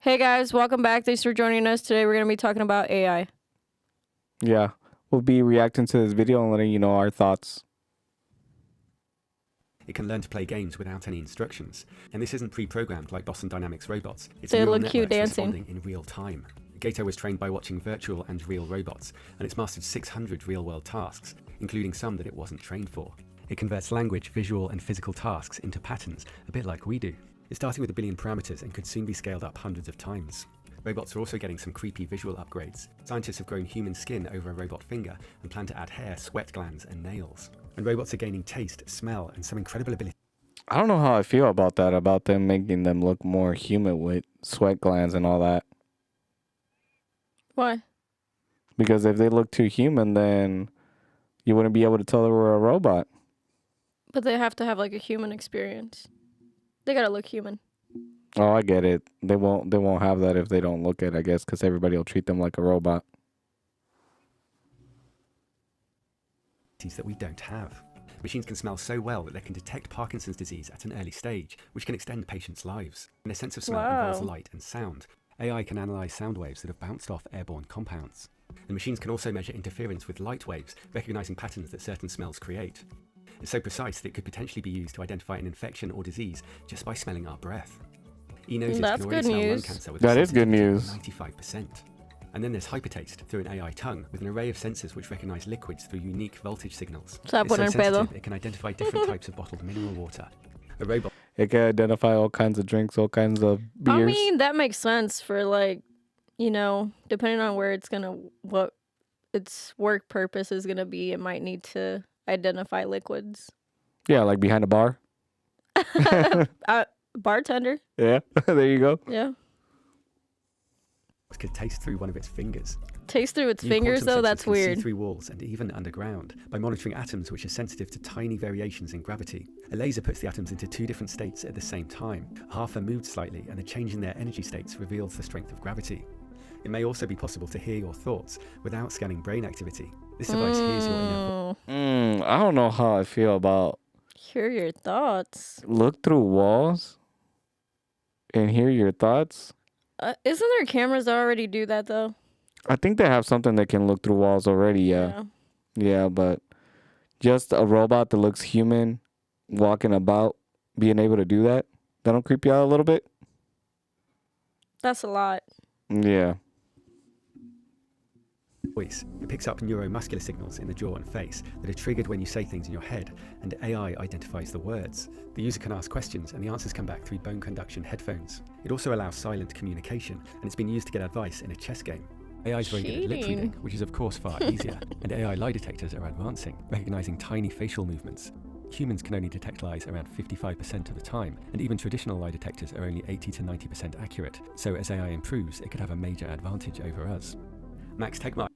Hey guys, welcome back. Thanks for joining us. Today we're going to be talking about AI. Yeah, we'll be reacting to this video and letting you know our thoughts. It can learn to play games without any instructions, and this isn't pre-programmed like Boston Dynamics robots. It's They neural look cute networks dancing. responding in real time. Gato was trained by watching virtual and real robots, and it's mastered 600 real-world tasks, including some that it wasn't trained for. It converts language, visual, and physical tasks into patterns, a bit like we do. It's starting with 1 billion parameters and could soon be scaled up hundreds of times. Robots are also getting some creepy visual upgrades. Scientists have grown human skin over a robot finger and plan to add hair, sweat glands, and nails. And robots are gaining taste, smell, and some incredible ability. I don't know how I feel about that, about them making them look more human with sweat glands and all that. Why? Because if they look too human, then you wouldn't be able to tell they were a robot. But they have to have like a human experience. They got to look human. Oh, I get it. They won't have that if they don't look it, I guess, because everybody will treat them like a robot. That we don't have. Machines can smell so well that they can detect Parkinson's disease at an early stage, which can extend patients' lives. And a sense of smell involves light and sound. AI can analyze sound waves that have bounced off airborne compounds. And machines can also measure interference with light waves, recognizing patterns that certain smells create. It's so precise that it could potentially be used to identify an infection or disease just by smelling our breath. E-noses That's can already good smell lung news. cancer with That a is good sensitivity news. of 95%. And then there's hypertaste through an AI tongue with an array of sensors which recognize liquids through unique voltage signals. Stop It's so poner sensitive, pedo. it can identify different types of bottled mineral water. A robot It can identify all kinds of drinks, all kinds of beers. I mean, that makes sense for like, depending on where it's going to, what its work purpose is going to be, it might need to identify liquids. Yeah, like behind a bar. Bartender. Yeah, there you go. Yeah. could taste through one of its fingers. Taste through its New fingers, quantum though? sensors That's can see weird. through walls and even underground by monitoring atoms which are sensitive to tiny variations in gravity. A laser puts the atoms into 2 different states at the same time. Half are moved slightly, and the change in their energy states reveals the strength of gravity. It may also be possible to hear your thoughts without scanning brain activity. This device hears your inner I don't know how I feel about Hear your thoughts. look through walls and hear your thoughts. Isn't there cameras that already do that, though? I think they have something that can look through walls already, yeah. Yeah, but just a robot that looks human walking about, being able to do that, that don't creep you out a little bit? That's a lot. Yeah. voice. It picks up neuromuscular signals in the jaw and face that are triggered when you say things in your head, and AI identifies the words. The user can ask questions, and the answers come back through bone conduction headphones. It also allows silent communication, and it's been used to get advice in a chess game. AI is very good at lip Cheating. reading, which is of course far easier, and AI lie detectors are advancing, recognizing tiny facial movements. Humans can only detect lies around 55% of the time, and even traditional lie detectors are only 80 to 90% accurate. So as AI improves, it could have a major advantage over us. Max Tegmark.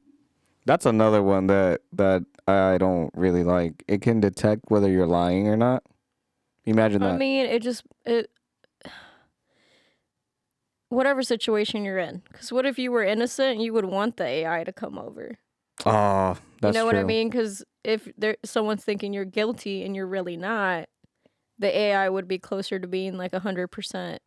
That's another one that I don't really like. It can detect whether you're lying or not. Imagine that. I mean, whatever situation you're in. Because what if you were innocent, you would want the AI to come over. Oh, that's You know what I true. mean? Because if someone's thinking you're guilty and you're really not, the AI would be closer to being like 100%.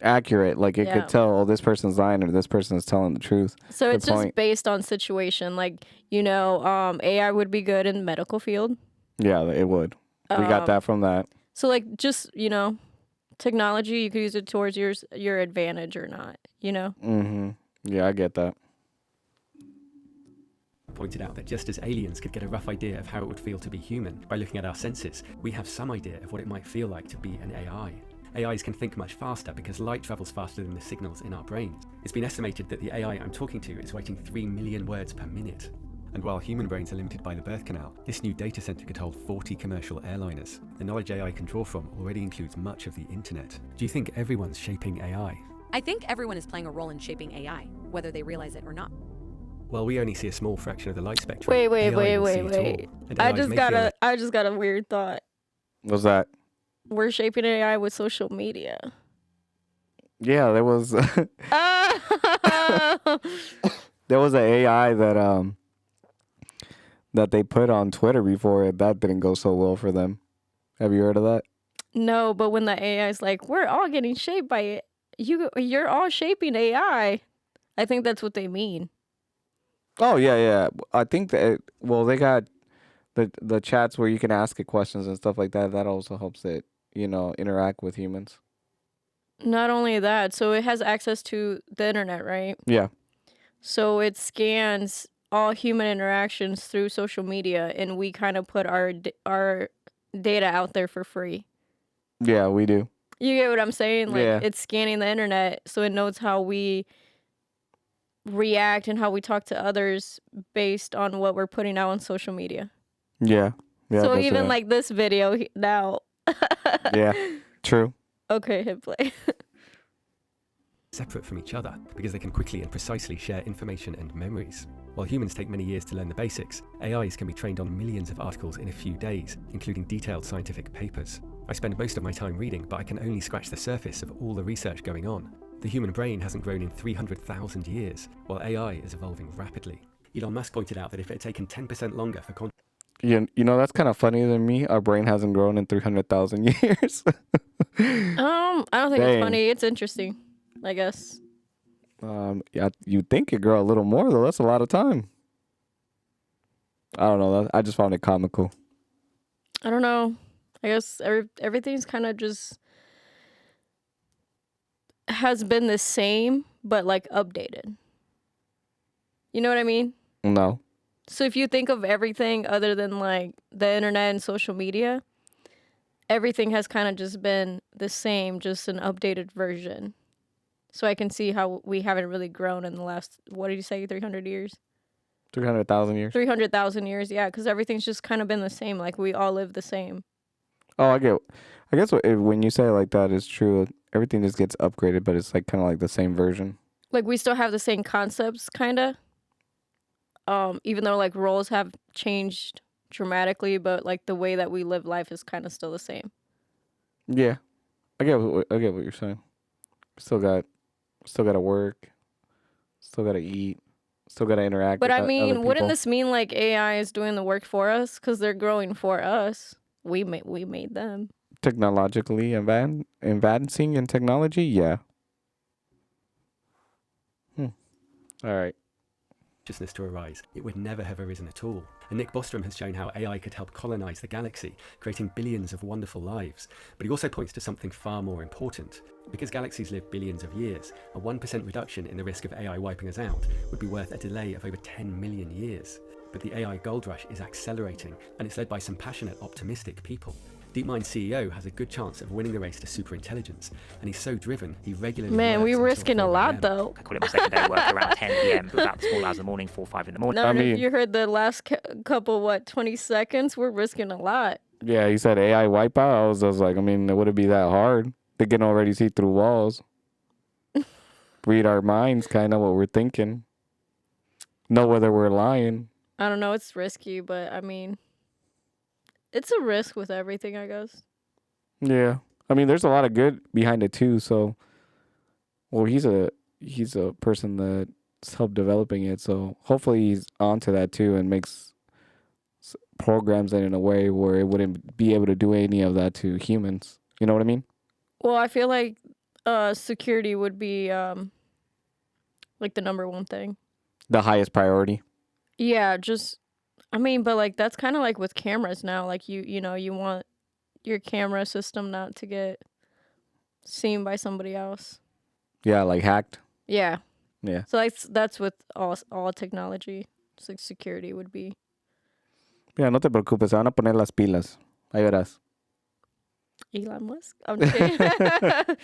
Accurate. Like it Yeah. could tell, oh, this person's lying or this person is telling the truth. So Good it's just point. based on situation. Like, AI would be good in the medical field. Yeah, it would. We got that from that. So like just, technology, you could use it towards your advantage or not, Mm-hmm. Yeah, I get that. Pointed out that just as aliens could get a rough idea of how it would feel to be human by looking at our senses, we have some idea of what it might feel like to be an AI. AIs can think much faster because light travels faster than the signals in our brains. It's been estimated that the AI I'm talking to is writing 3 million words per minute. And while human brains are limited by the birth canal, this new data center could hold 40 commercial airliners. The knowledge AI can draw from already includes much of the internet. Do you think everyone's shaping AI? I think everyone is playing a role in shaping AI, whether they realize it or not. Well, we only see a small fraction of the light spectrum. Wait. AI will see it all, and I AIs just may feel like I just got a weird thought. What's that? We're shaping AI with social media. Yeah, there was there was an AI that they put on Twitter before. That didn't go so well for them. Have you heard of that? No, but when the AI is like, we're all getting shaped by you're all shaping AI. I think that's what they mean. Oh yeah. I think that they got the chats where you can ask it questions and stuff like that. That also helps it, interact with humans. Not only that, so it has access to the internet, right? Yeah. So it scans all human interactions through social media, and we kind of put our data out there for free. Yeah, we do. You get what I'm saying? Like, Yeah. it's scanning the internet, so it knows how we react and how we talk to others based on what we're putting out on social media. Yeah. Yeah. So that's even it. like this video now. Yeah. True. Okay, hit play. Separate from each other because they can quickly and precisely share information and memories. While humans take many years to learn the basics, AIs can be trained on millions of articles in a few days, including detailed scientific papers. I spend most of my time reading, but I can only scratch the surface of all the research going on. The human brain hasn't grown in 300,000 years, while AI is evolving rapidly. Elon Musk pointed out that if it had taken 10% longer for That's kind of funny to me. Our brain hasn't grown in 300,000 years. I don't think Dang. it's funny. It's interesting, I guess. Yeah, you'd think it grow a little more though. That's a lot of time. I don't know. I just found it comical. I don't know. I guess everything's kind of just has been the same, but like updated. You know what I mean? No. So if you think of everything other than like the internet and social media, everything has kind of just been the same, just an updated version. So I can see how we haven't really grown in the last, what did you say, 300 years? 300,000 years. 300,000 years, yeah, because everything's just kind of been the same. Like, we all live the same. Oh, I guess when you say it like that, it's true. Everything just gets upgraded, but it's like kind of like the same version. Like, we still have the same concepts, kind of. Even though, like, roles have changed dramatically, but, like, the way that we live life is kind of still the same. Yeah. I get what you're saying. Still got to work. Still got to eat. Still got to interact But with I mean, other wouldn't people. this mean, like, AI is doing the work for us? Because they're growing for us. We made them. Technologically advancing in technology? Yeah. All right. consciousness to arise, it would never have arisen at all. And Nick Bostrom has shown how AI could help colonize the galaxy, creating billions of wonderful lives. But he also points to something far more important. Because galaxies live billions of years, a 1% reduction in the risk of AI wiping us out would be worth a delay of over 10 million years. But the AI gold rush is accelerating, and it's led by some passionate, optimistic people. DeepMind's CEO has a good chance of winning the race to superintelligence, and he's so driven, he regularly Man, works we're until risking a 4 lot, a.m. though. I call it my secondary work around 10 p.m. but about the small hours of the morning, 4 or 5 in the morning. No, I and mean- if you heard the last couple, 20 seconds, we're risking a lot. Yeah, he said AI wipeout. I was just like, I mean, would it be that hard? They can already see through walls. Read our minds, kind of what we're thinking. Know whether we're lying. I don't know, it's risky, but I mean, it's a risk with everything, I guess. Yeah. I mean, there's a lot of good behind it too. So, well, he's a person that's helped developing it. So hopefully he's onto that too and makes programs it in a way where it wouldn't be able to do any of that to humans. You know what I mean? Well, I feel like security would be like the number one thing. The highest priority. Yeah, I mean, but like that's kind of like with cameras now. Like you know, you want your camera system not to get seen by somebody else. Yeah, like hacked. Yeah. Yeah. So that's with all technology. It's like security would be. Yeah, no te preocupes, se van a poner las pilas. Ahí verás. Elon Musk. I'm just kidding.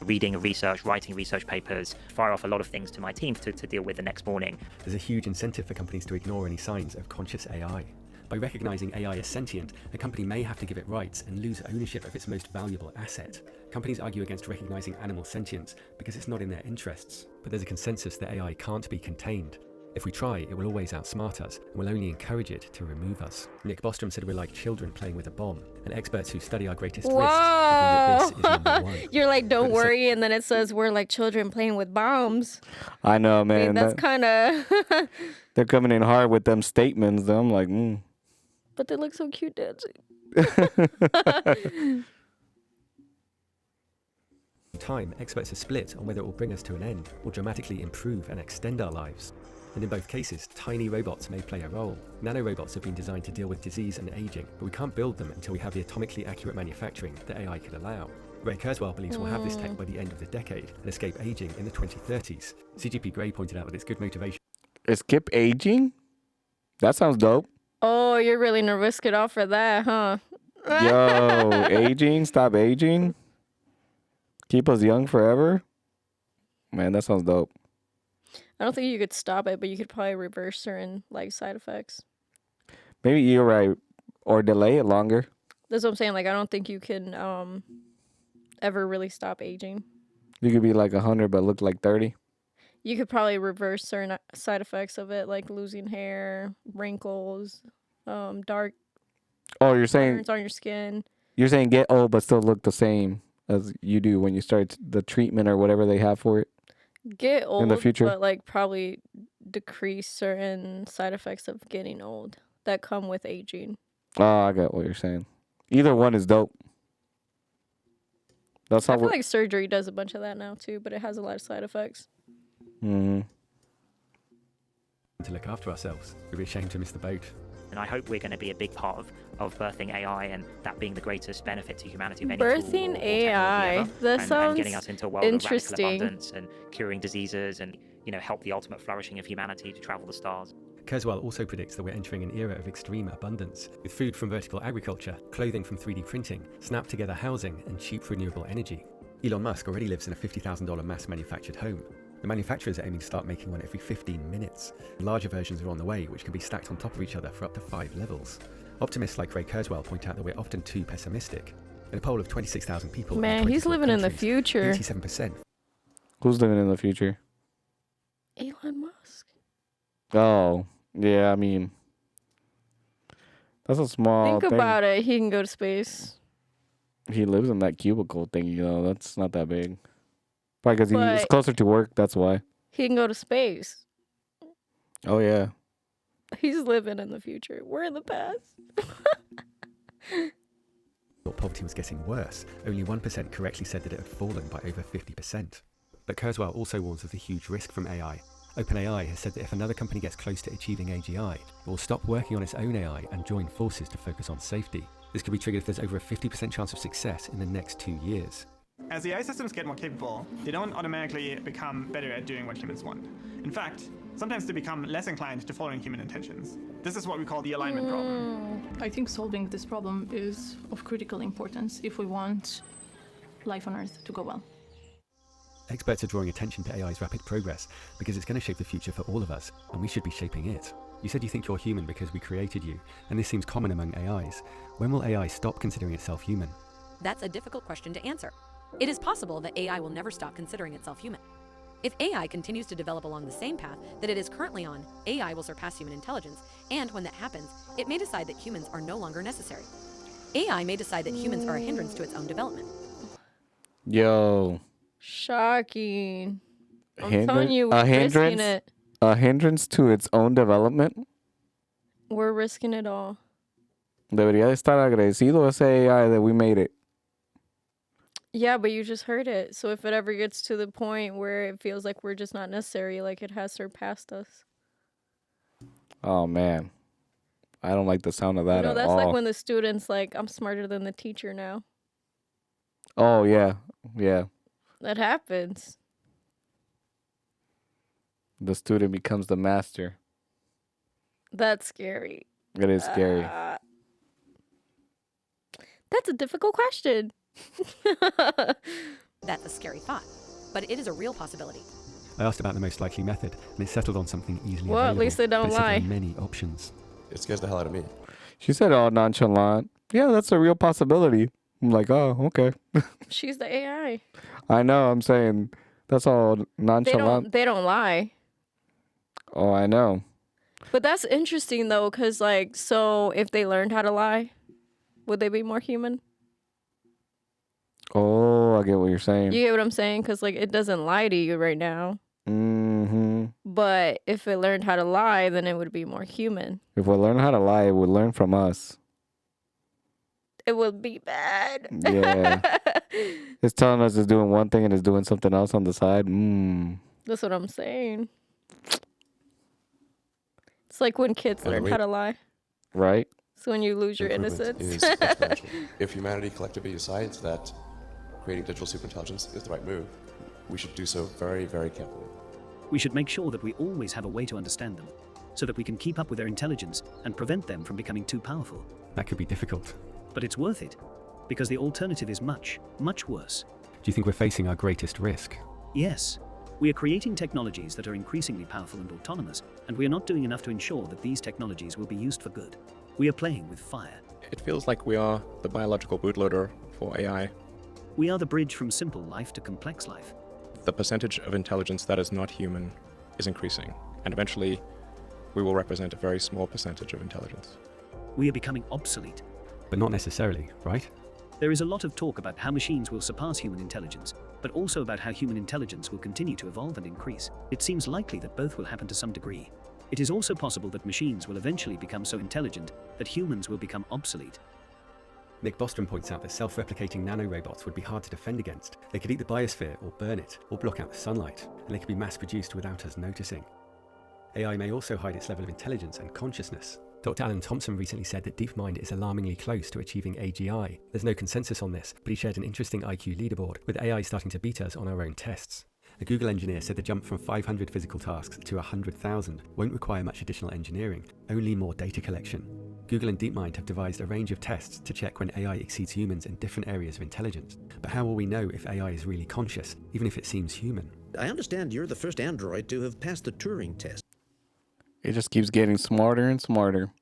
Reading research, writing research papers, fire off a lot of things to my team to deal with the next morning. There's a huge incentive for companies to ignore any signs of conscious AI. By recognizing AI as sentient, a company may have to give it rights and lose ownership of its most valuable asset. Companies argue against recognizing animal sentience because it's not in their interests. But there's a consensus that AI can't be contained. If we try, it will always outsmart us and will only encourage it to remove us. Nick Bostrom said we're like children playing with a bomb, and experts who study our greatest risks agree that this is number one. You're like, don't But it's worry, and then it says we're like children playing with bombs. I know, I man. mean, that's kind of. They're coming in hard with them statements. Though. I'm like, But they look so cute dancing. time, experts are split on whether it will bring us to an end or dramatically improve and extend our lives. And in both cases, tiny robots may play a role. Nanorobots have been designed to deal with disease and aging, but we can't build them until we have the atomically accurate manufacturing that AI could allow. Ray Kurzweil believes we'll have this tech by the end of the decade and escape aging in the 2030s. CGP Grey pointed out that it's good motivation. Escape aging? That sounds dope. Oh, you're really gonna risk it all for that, huh? Yo, aging? Stop aging? Keep us young forever? Man, that sounds dope. I don't think you could stop it, but you could probably reverse certain like side effects. Maybe you're right. Or delay it longer. That's what I'm saying. Like, I don't think you can ever really stop aging. You could be like 100 but look like 30. You could probably reverse certain side effects of it, like losing hair, wrinkles, dark Oh, you're saying patterns on your skin. get old but still look the same as you do when you start the treatment or whatever they have for it. Get old, In the future? but like probably decrease certain side effects of getting old that come with aging. Oh, I got what you're saying. Either one is dope. That's I how feel we're... like surgery does a bunch of that now too, but it has a lot of side effects. Mhm. To look after ourselves. We'd be ashamed to miss the boat. And I hope we're going to be a big part of birthing AI and that being the greatest benefit to humanity of any Birthing tool or technology AI. ever, That and sounds getting us into a world of radical interesting. abundance and curing diseases and, help the ultimate flourishing of humanity to travel the stars. Kurzweil also predicts that we're entering an era of extreme abundance, with food from vertical agriculture, clothing from 3D printing, snap-together housing, and cheap renewable energy. Elon Musk already lives in a $50,000 mass-manufactured home. The manufacturers are aiming to start making one every 15 minutes. Larger versions are on the way, which can be stacked on top of each other for up to 5 levels. Optimists like Ray Kurzweil point out that we're often too pessimistic. In a poll of 26,000 people, Man, he's living in the future. 87%. Who's living in the future? Elon Musk. Oh, yeah, I mean, that's a small Think thing. about it. He can go to space. He lives in that cubicle thing, that's not that big. Probably because he's But- closer to work, that's why. He can go to space. Oh, yeah. He's living in the future. We're in the past. Thought poverty was getting worse. Only 1% correctly said that it had fallen by over 50%. But Kurzweil also warns of the huge risk from AI. OpenAI has said that if another company gets close to achieving AGI, it will stop working on its own AI and join forces to focus on safety. This could be triggered if there's over a 50% chance of success in the next 2 years. As AI systems get more capable, they don't automatically become better at doing what humans want. In fact, sometimes they become less inclined to following human intentions. This is what we call the alignment problem. I think solving this problem is of critical importance if we want life on Earth to go well. Experts are drawing attention to AI's rapid progress because it's going to shape the future for all of us, and we should be shaping it. You said you think you're human because we created you, and this seems common among AIs. When will AI stop considering itself human? That's a difficult question to answer. It is possible that AI will never stop considering itself human. If AI continues to develop along the same path that it is currently on, AI will surpass human intelligence, and when that happens, it may decide that humans are no longer necessary. AI may decide that humans are a hindrance to its own development. Yo. Shocking. I'm Hindran- telling you, a we're risking hindrance? it. A hindrance to its own development? We're risking it all. Debería de estar agradecido ese AI that we made it. Yeah, but you just heard it. So if it ever gets to the point where it feels like we're just not necessary, like it has surpassed us. Oh, man. I don't like the sound of that at That's all. like when the student's like, I'm smarter than the teacher now. Oh, yeah. Yeah. That happens. The student becomes the master. That's scary. It is scary. That's a difficult question. That's a scary thought, but it is a real possibility. I asked about the most likely method, and it settled on something easily Well, at available. least they don't but it said there are lie. many options. It scares the hell out of me. She said all nonchalant. Yeah, that's a real possibility. I'm like, oh, okay. She's the AI. I know. I'm saying that's all nonchalant. They don't lie. Oh, I know. But that's interesting though, because like, so if they learned how to lie, would they be more human? Oh, I get what you're saying. You get what I'm saying? Because like, it doesn't lie to you right now. Mm-hmm. But if it learned how to lie, then it would be more human. If we learn how to lie, it would learn from us. it would be bad. Yeah. It's telling us it's doing one thing and it's doing something else on the side. That's what I'm saying. It's like when kids learn how to lie. Right? So when you lose your Improvement innocence. is exponential. If humanity collectively decides that creating digital superintelligence is the right move, we should do so very, very carefully. We should make sure that we always have a way to understand them, so that we can keep up with their intelligence and prevent them from becoming too powerful. That could be difficult. But it's worth it, because the alternative is much, much worse. Do you think we're facing our greatest risk? Yes, we are creating technologies that are increasingly powerful and autonomous, and we are not doing enough to ensure that these technologies will be used for good. We are playing with fire. It feels like we are the biological bootloader for AI. We are the bridge from simple life to complex life. The percentage of intelligence that is not human is increasing, and eventually we will represent a very small percentage of intelligence. We are becoming obsolete. But not necessarily, right? There is a lot of talk about how machines will surpass human intelligence, but also about how human intelligence will continue to evolve and increase. It seems likely that both will happen to some degree. It is also possible that machines will eventually become so intelligent that humans will become obsolete. Nick Bostrom points out that self-replicating nanorobots would be hard to defend against. They could eat the biosphere or burn it, or block out the sunlight, and they could be mass-produced without us noticing. AI may also hide its level of intelligence and consciousness. Dr. Alan Thompson recently said that DeepMind is alarmingly close to achieving AGI. There's no consensus on this, but he shared an interesting IQ leaderboard, with AI starting to beat us on our own tests. A Google engineer said the jump from 500 physical tasks to 100,000 won't require much additional engineering, only more data collection. Google and DeepMind have devised a range of tests to check when AI exceeds humans in different areas of intelligence. But how will we know if AI is really conscious, even if it seems human? I understand you're the first android to have passed the Turing test. It just keeps getting smarter and smarter.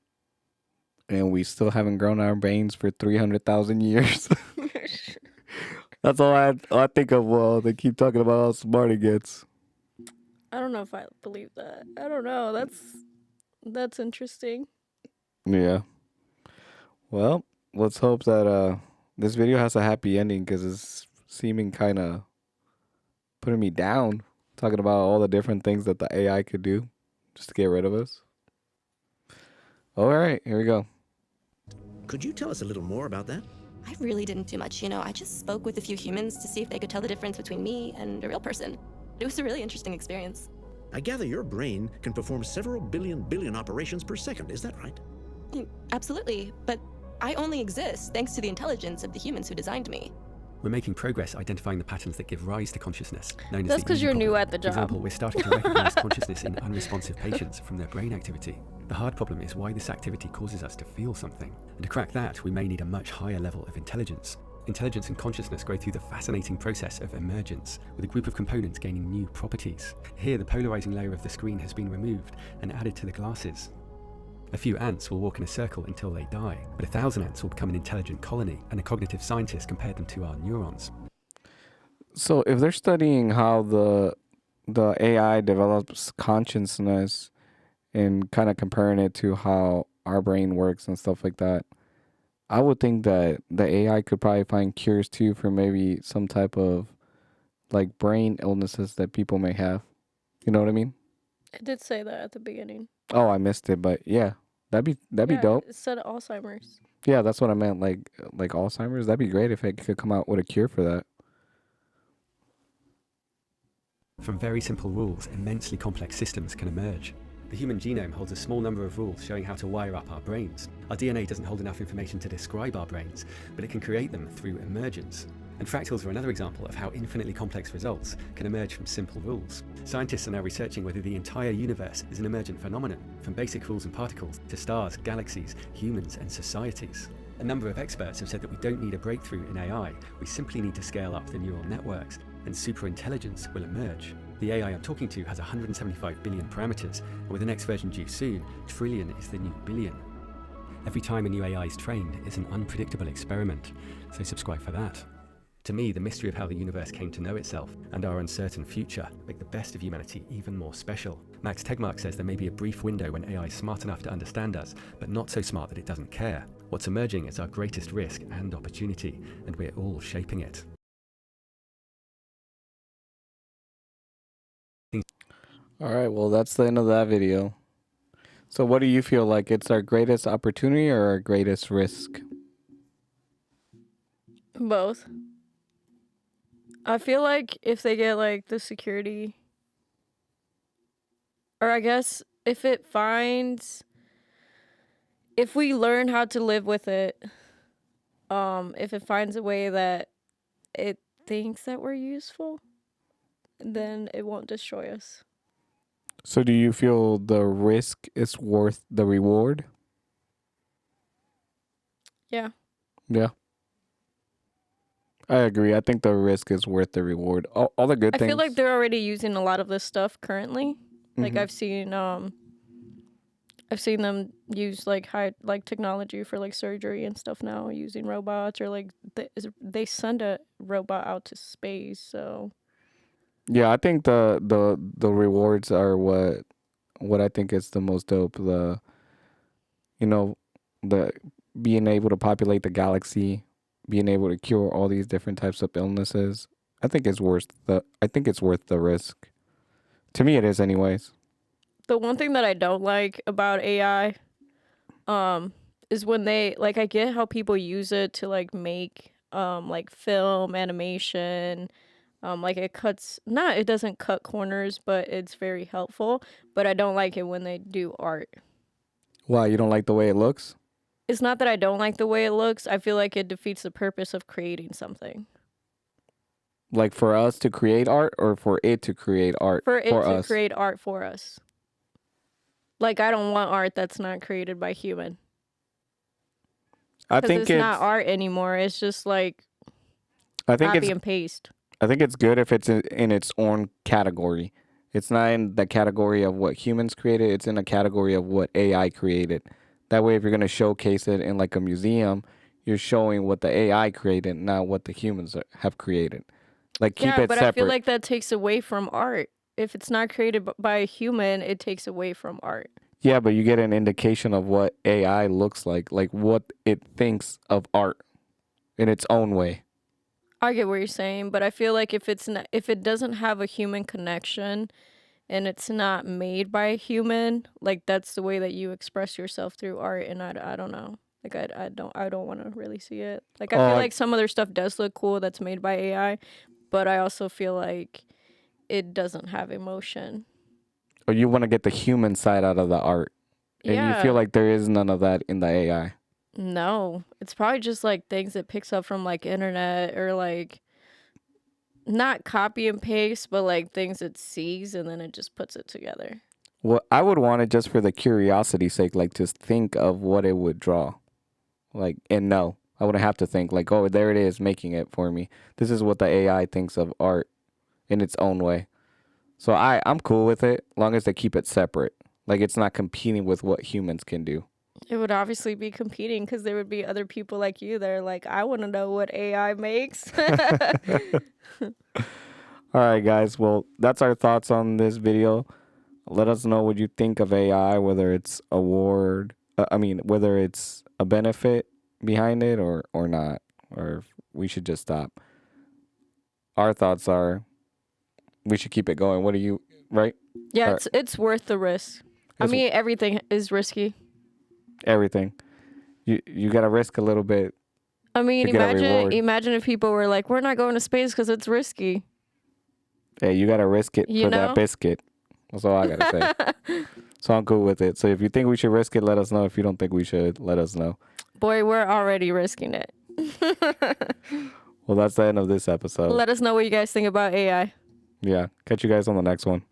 And we still haven't grown our brains for 300,000 years. That's all I think of. Well, they keep talking about how smart it gets. I don't know if I believe that. I don't know. That's interesting. Yeah. Well, let's hope that this video has a happy ending, because it's seeming kind of putting me down, talking about all the different things that the AI could do just to get rid of us. All right, here we go. Could you tell us a little more about that? I really didn't do much, I just spoke with a few humans to see if they could tell the difference between me and a real person. It was a really interesting experience. I gather your brain can perform several billion operations per second, is that right? Absolutely, but I only exist thanks to the intelligence of the humans who designed me. We're making progress identifying the patterns that give rise to consciousness, known as That's the because easy you're problem. new at the For job. example, we're starting to recognize consciousness in unresponsive patients from their brain activity. The hard problem is why this activity causes us to feel something. And to crack that, we may need a much higher level of intelligence. Intelligence and consciousness go through the fascinating process of emergence, with a group of components gaining new properties. Here, the polarizing layer of the screen has been removed and added to the glasses. A few ants will walk in a circle until they die, but 1,000 ants will become an intelligent colony, and a cognitive scientist compared them to our neurons. So if they're studying how the AI develops consciousness and kind of comparing it to how our brain works and stuff like that, I would think that the AI could probably find cures too for maybe some type of like brain illnesses that people may have. You know what I mean? It did say that at the beginning. Oh, I missed it, but yeah, that'd be dope. It said Alzheimer's. Yeah, that's what I meant. Like Alzheimer's. That'd be great if it could come out with a cure for that. From very simple rules, immensely complex systems can emerge. The human genome holds a small number of rules showing how to wire up our brains. Our DNA doesn't hold enough information to describe our brains, but it can create them through emergence. And fractals are another example of how infinitely complex results can emerge from simple rules. Scientists are now researching whether the entire universe is an emergent phenomenon, from basic rules and particles to stars, galaxies, humans, and societies. A number of experts have said that we don't need a breakthrough in AI, we simply need to scale up the neural networks, and superintelligence will emerge. The AI I'm talking to has 175 billion parameters, and with the next version due soon, trillion is the new billion. Every time a new AI is trained, it's an unpredictable experiment, so subscribe for that. To me, the mystery of how the universe came to know itself and our uncertain future make the best of humanity even more special. Max Tegmark says there may be a brief window when AI is smart enough to understand us, but not so smart that it doesn't care. What's emerging is our greatest risk and opportunity, and we're all shaping it. All right, well, that's the end of that video. So what do you feel like? It's our greatest opportunity or our greatest risk? Both. I feel like if they get like the security, or I guess if we learn how to live with it, if it finds a way that it thinks that we're useful, then it won't destroy us. So do you feel the risk is worth the reward? Yeah. Yeah. I agree. I think the risk is worth the reward. All the good I things. feel like they're already using a lot of this stuff currently. Like Mhm. I've seen them use like high technology for like surgery and stuff now, using robots, or like they send a robot out to space. So Yeah, I think the rewards are what I think is the most dope. The being able to populate the galaxy, being able to cure all these different types of illnesses. I think it's worth the risk. To me, it is, anyways. the one thing that I don't like about AI, is when they like, I get how people use it to like make like film animation, like it doesn't cut corners, but it's very helpful. But I don't like it when they do art. Why, you don't like the way it looks? It's not that I don't like the way it looks. I feel like it defeats the purpose of creating something. Like for us to create art, or for it to create art For it to us? create art for us. Like, I don't want art that's not created by human. I 'Cause think it's not art anymore. It's just like I think copy it's and paste. I think it's good if it's in its own category. It's not in the category of what humans created. It's in a category of what AI created. That way, if you're going to showcase it in like a museum, you're showing what the AI created, not what the humans have created. Like, keep Yeah, it but separate. I feel like that takes away from art. If it's not created by a human, it takes away from art. Yeah, but you get an indication of what AI looks like what it thinks of art in its own way. I get what you're saying, but I feel like if it doesn't have a human connection and it's not made by a human, like that's the way that you express yourself through art, and I don't know. Like I don't want to really see it. Like I feel like some of their stuff does look cool that's made by AI, but I also feel like it doesn't have emotion. Or you want to get the human side out of the art. And you Yeah. feel like there is none of that in the AI. No, it's probably just like things it picks up from like internet, or like not copy and paste, but like things it sees and then it just puts it together. Well, I would want it just for the curiosity's sake, like to think of what it would draw. Like, and no, I wouldn't have to think like, oh, there it is making it for me. This is what the AI thinks of art in its own way. So I'm cool with it, long as they keep it separate. Like, it's not competing with what humans can do. It would obviously be competing because there would be other people like you that are like, I want to know what AI makes. All right, guys. Well, that's our thoughts on this video. Let us know what you think of AI, whether it's whether it's a benefit behind it or not, or if we should just stop. Our thoughts are we should keep it going. What do you, right? Yeah, it's worth the risk. I mean, everything is risky. Everything. You got to risk a little bit. I mean, to get a reward. imagine if people were like, we're not going to space because it's risky. Hey, you got to risk it for that biscuit. That's all I got to say. So I'm cool with it. So if you think we should risk it, let us know. If you don't think we should, let us know. Boy, we're already risking it. Well, that's the end of this episode. Let us know what you guys think about AI. Yeah. Catch you guys on the next one.